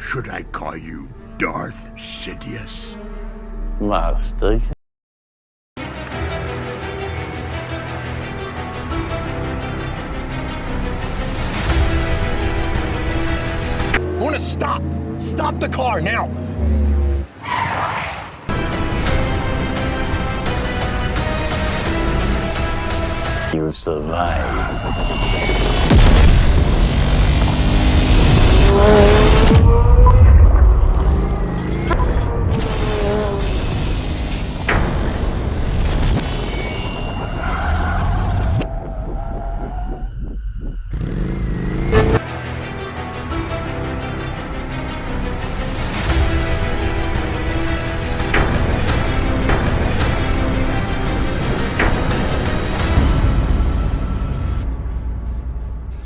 Should I call you Darth Sidious? Master. I want to stop. Stop the car now. You survived.